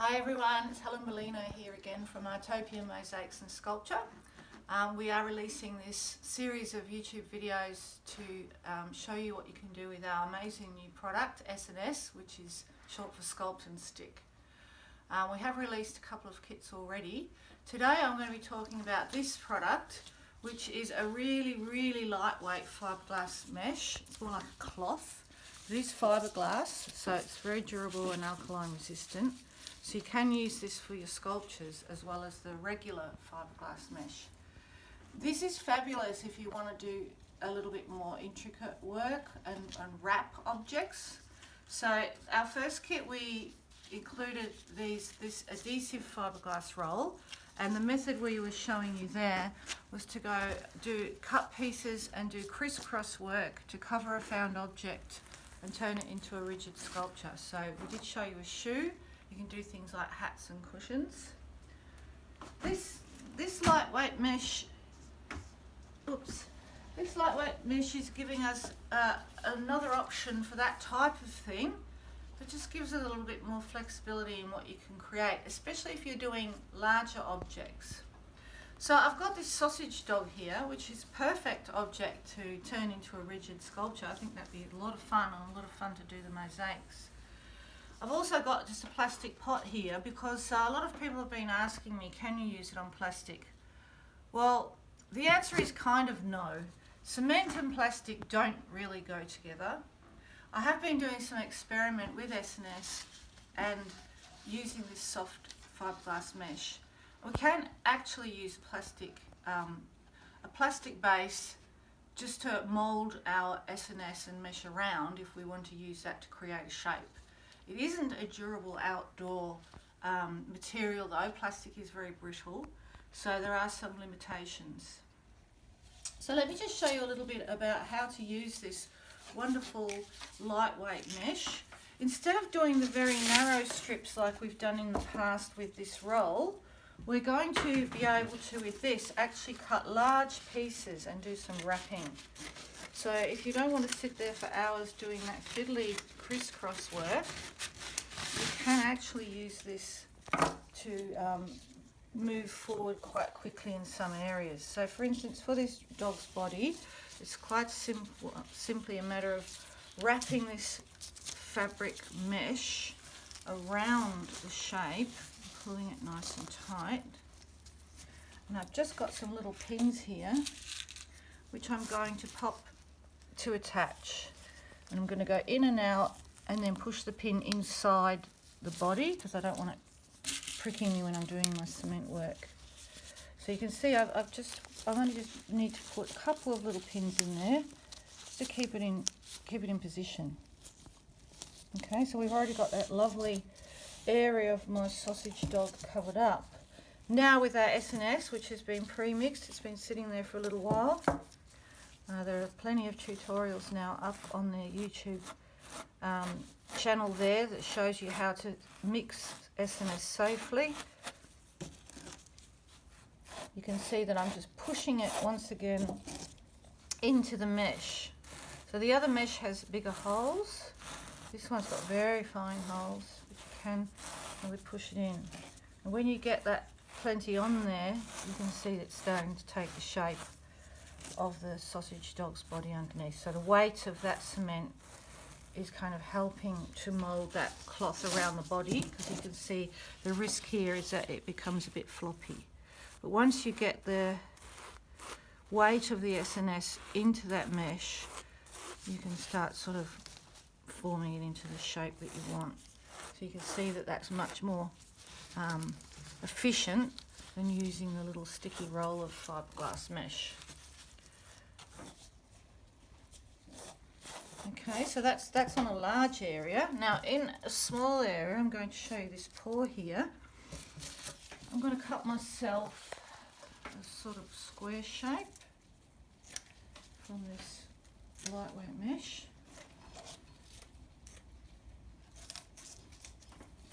Hi everyone, it's Helen Molino here again from Artopia Mosaics and Sculpture. We are releasing this series of YouTube videos to show you what you can do with our amazing new product, S&S, which is short for Sculpt and Stick. We have released a couple of kits already. Today I'm going to be talking about this product, which is a really lightweight fiberglass mesh. It's more like a cloth. It is fiberglass, so it's very durable and alkaline resistant. So you can use this for your sculptures as well as the regular fiberglass mesh. This is fabulous if you want to do a little bit more intricate work and wrap objects. So our first kit, we included this adhesive fiberglass roll, and the method we were showing you there was to go do cut pieces and do crisscross work to cover a found object and turn it into a rigid sculpture. So we did show you a shoe. You can do things like hats and cushions. This lightweight mesh, this lightweight mesh is giving us another option for that type of thing, but just gives it a little bit more flexibility in what you can create, especially if you're doing larger objects. So I've got this sausage dog here, which is a perfect object to turn into a rigid sculpture. I think that'd be a lot of fun, and a lot of fun to do the mosaics. I've also got just a plastic pot here because a lot of people have been asking me, can you use it on plastic? Well, the answer is kind of no. Cement and plastic don't really go together. I have been doing some experiment with S&S and using this soft fiberglass mesh. We can actually use a plastic base just to mould our S&S and mesh around if we want to use that to create a shape. It isn't a durable outdoor material though. Plastic is very brittle, so there are some limitations. So let me just show you a little bit about how to use this wonderful lightweight mesh. Instead of doing the very narrow strips like we've done in the past with this roll, we're going to be able to, with this, actually cut large pieces and do some wrapping. So if you don't want to sit there for hours doing that fiddly crisscross work, you can actually use this to move forward quite quickly in some areas. So for instance, for this dog's body, it's quite simply a matter of wrapping this fabric mesh around the shape, pulling it nice and tight. And I've just got some little pins here, which I'm going to pop to attach, and I'm going to go in and out and then push the pin inside the body because I don't want it pricking me when I'm doing my cement work. So you can see I only just need to put a couple of little pins in there just to keep it in position. Okay, so we've already got that lovely area of my sausage dog covered up. Now with our S&S, which has been pre-mixed, it's been sitting there for a little while. There are plenty of tutorials now up on the YouTube channel there that shows you how to mix S&S safely. You can see that I'm just pushing it once again into the mesh. So the other mesh has bigger holes. This one's got very fine holes, which you can really push it in. And when you get that plenty on there, you can see it's starting to take the shape of the sausage dog's body underneath. So the weight of that cement is kind of helping to mould that cloth around the body, because you can see the risk here is that it becomes a bit floppy. But once you get the weight of the S&S into that mesh, you can start sort of forming it into the shape that you want. So you can see that that's much more efficient than using the little sticky roll of fiberglass mesh. Okay, so that's on a large area. Now in a small area, I'm going to show you this paw here. I'm going to cut myself a sort of square shape from this lightweight mesh.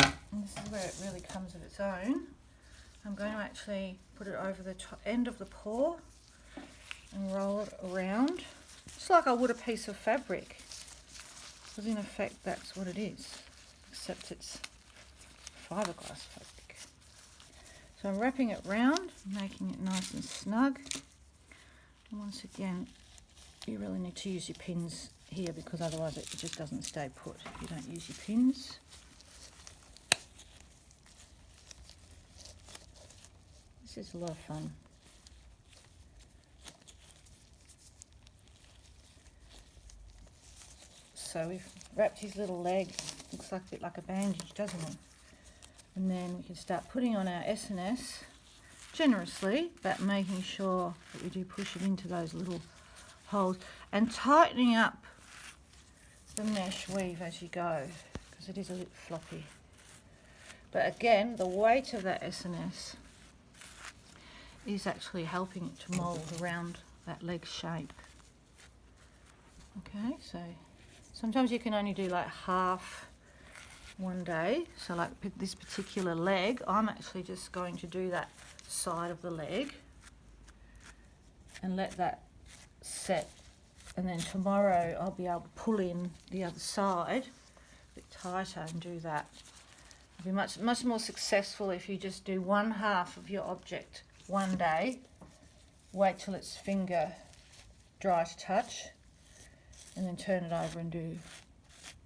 And this is where it really comes of its own. I'm going to actually put it over the end of the paw and roll it around, just like I would a piece of fabric, because in effect that's what it is, except it's fiberglass plastic. So I'm wrapping it round, making it nice and snug. And once again, you really need to use your pins here because otherwise it just doesn't stay put if you don't use your pins. This is a lot of fun. So we've wrapped his little leg, looks like a bit like a bandage, doesn't it? And then we can start putting on our S&S generously, but making sure that we do push it into those little holes and tightening up the mesh weave as you go because it is a bit floppy. But again, the weight of that S&S is actually helping it to mould around that leg shape. Okay, so sometimes you can only do like half one day. So like this particular leg, I'm actually just going to do that side of the leg and let that set. And then tomorrow I'll be able to pull in the other side a bit tighter and do that. It'll be much more successful if you just do one half of your object one day, wait till it's finger dry to touch, and then turn it over and do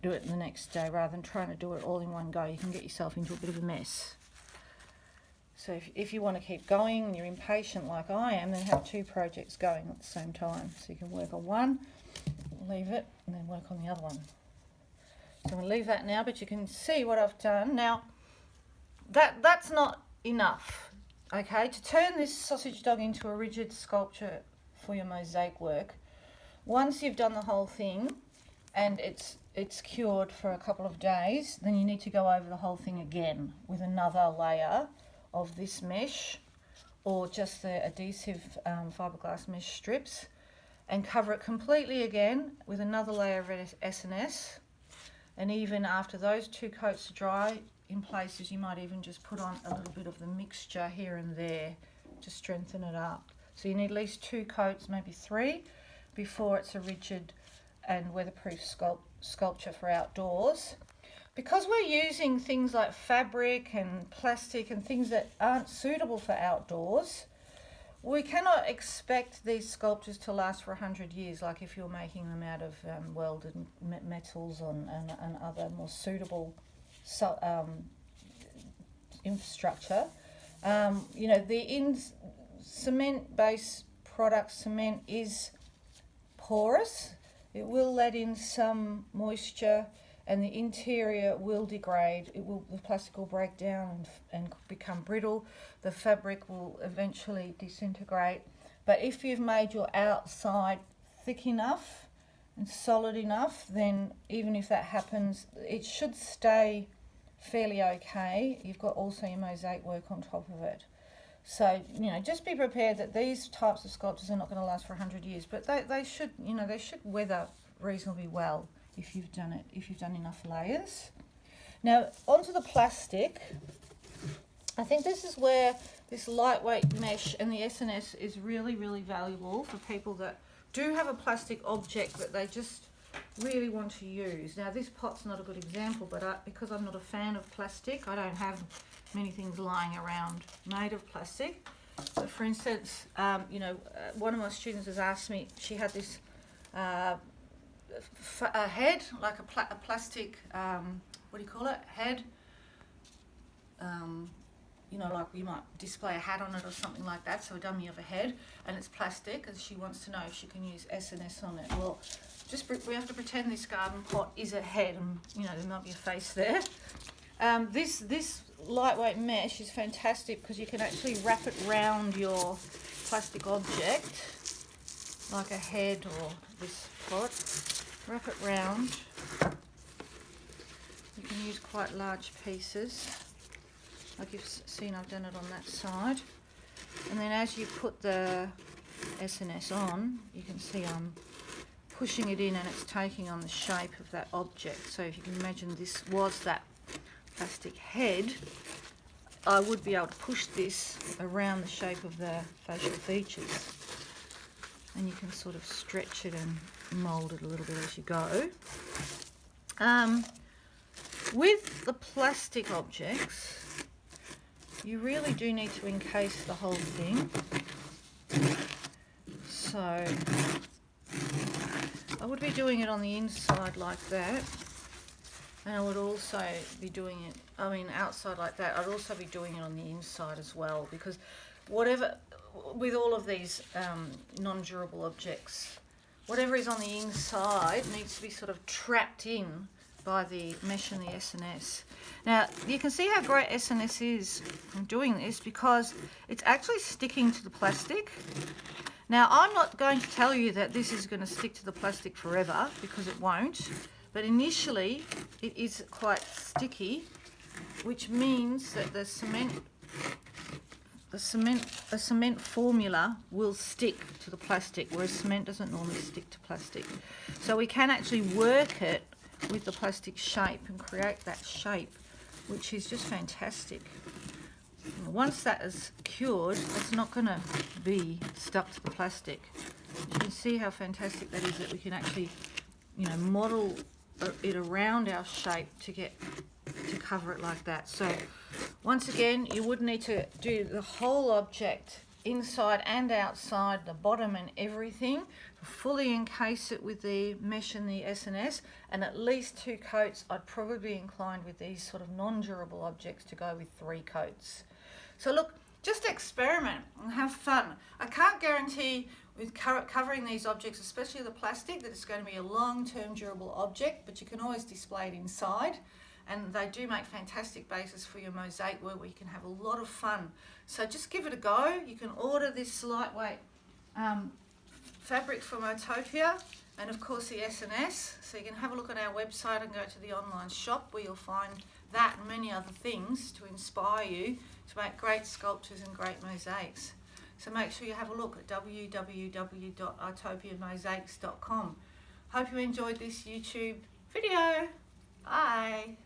it the next day rather than trying to do it all in one go. You can get yourself into a bit of a mess. So if you want to keep going and you're impatient like I am, then have two projects going at the same time. So you can work on one, leave it, and then work on the other one. So I'm going to leave that now, but you can see what I've done. Now, that's not enough, okay? To turn this sausage dog into a rigid sculpture for your mosaic work, once you've done the whole thing and it's cured for a couple of days, then you need to go over the whole thing again with another layer of this mesh or just the adhesive fiberglass mesh strips and cover it completely again with another layer of S&S. And even after those two coats dry in places, you might even just put on a little bit of the mixture here and there to strengthen it up. So you need at least 2 coats, maybe 3, before it's a rigid and weatherproof sculpture for outdoors. Because we're using things like fabric and plastic and things that aren't suitable for outdoors, we cannot expect these sculptures to last for 100 years, like if you're making them out of welded metals and other more suitable infrastructure. You know, cement-based products, cement is porous. It will let in some moisture and the interior will degrade. The plastic will break down and become brittle. The fabric will eventually disintegrate. But if you've made your outside thick enough and solid enough, then even if that happens, it should stay fairly okay. You've got also your mosaic work on top of it. So, you know, just be prepared that these types of sculptures are not going to last for 100 years, but they should, you know, they should weather reasonably well if you've done it, if you've done enough layers. Now, onto the plastic. I think this is where this lightweight mesh and the S&S is really, really valuable for people that do have a plastic object that they just really want to use. Now, this pot's not a good example, but because I'm not a fan of plastic, I don't have many things lying around made of plastic. So, for instance, you know, one of my students has asked me, she had this a head, like a plastic, what do you call it, head, you know, like you might display a hat on it or something like that, so a dummy of a head, and it's plastic, and she wants to know if she can use S&S on it. Well, we have to pretend this garden pot is a head, and you know, there might be a face there. This lightweight mesh is fantastic because you can actually wrap it round your plastic object, like a head or this pot. Wrap it round. You can use quite large pieces, like you've seen I've done it on that side. And then as you put the S&S on, you can see I'm pushing it in and it's taking on the shape of that object. So if you can imagine this was that plastic head, I would be able to push this around the shape of the facial features. And you can sort of stretch it and mould it a little bit as you go. With the plastic objects, you really do need to encase the whole thing. So I would be doing it on the inside like that, and I would also be doing it, outside like that. I'd also be doing it on the inside as well, because with all of these non-durable objects, whatever is on the inside needs to be sort of trapped in by the mesh and the SNS. Now you can see how great SNS is from doing this, because it's actually sticking to the plastic. Now I'm not going to tell you that this is going to stick to the plastic forever, because it won't, but initially it is quite sticky, which means that the cement formula will stick to the plastic, whereas cement doesn't normally stick to plastic. So we can actually work it with the plastic shape and create that shape, which is just fantastic. Once that is cured, it's not going to be stuck to the plastic. You can see how fantastic that is, that we can actually, model it around our shape to cover it like that. So once again, you would need to do the whole object, inside and outside, the bottom and everything, fully encase it with the mesh and the SNS, and at least 2 coats. I'd probably be inclined with these sort of non-durable objects to go with 3 coats. So look, just experiment and have fun. I can't guarantee with covering these objects, especially the plastic, that it's going to be a long-term durable object, but you can always display it inside, and they do make fantastic bases for your mosaic work where you can have a lot of fun. So just give it a go. You can order this lightweight fabric from Utopia, and of course the SNS. So you can have a look on our website and go to the online shop, where you'll find that and many other things to inspire you to make great sculptures and great mosaics. So make sure you have a look at www.utopiamosaics.com. Hope you enjoyed this YouTube video. Bye.